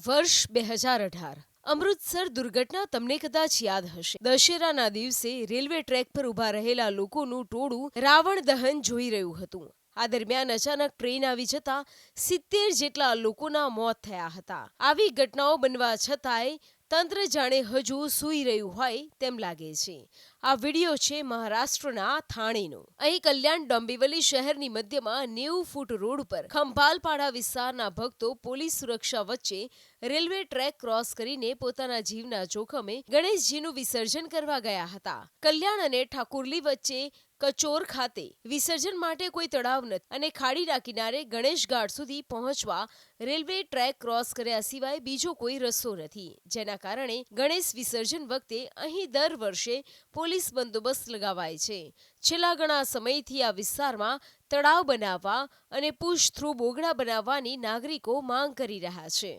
વર્ષ 2018 અમૃતસર દુર્ઘટના તમને કદાચ યાદ હશે। દશેરાના દિવસે રેલવે ટ્રેક પર ઊભા રહેલા લોકોનું ટોળું રાવણ દહન જોઈ રહ્યું હતું। આ દરમિયાન અચાનક ટ્રેન આવી જતા 70 જેટલા લોકોના મોત થયા હતા। આવી ઘટનાઓ બનવા છતાંય તંત્ર જાણે હજુ સૂઈ રહ્યું હોય તેમ લાગે છે। આ વિડીયો છે મહારાષ્ટ્રના થાણેનો। અહીં કલ્યાણ ડોંબિવલી શહેરની મધ્યમાં 90 ફૂટ રોડ પર ખંભાલપાડા વિસ્તારના ભક્તો પોલીસ સુરક્ષા વચ્ચે રેલવે ટ્રેક ક્રોસ કરીને પોતાના જીવના જોખમે ગણેશજીનું વિસર્જન કરવા ગયા હતા। કલ્યાણ અને ઠાકુરલી વચ્ચે કચોર ખાતે વિસર્જન માટે કોઈ તળાવ નથી અને ખાડીના કિનારે ગણેશ ઘાટ સુધી પહોંચવા રેલવે ટ્રેક ક્રોસ કર્યા સિવાય બીજો કોઈ રસ્તો નથી, જેના કારણે ગણેશ વિસર્જન વખતે અહીં દર વર્ષે પોલીસ બંદોબસ્ત લગાવાય છે। છેલ્લા ઘણા સમયથી આ વિસ્તારમાં તળાવ બનાવવા અને પુશ થ્રુ બોગડા બનાવવાની નાગરિકો માંગ કરી રહ્યા છે।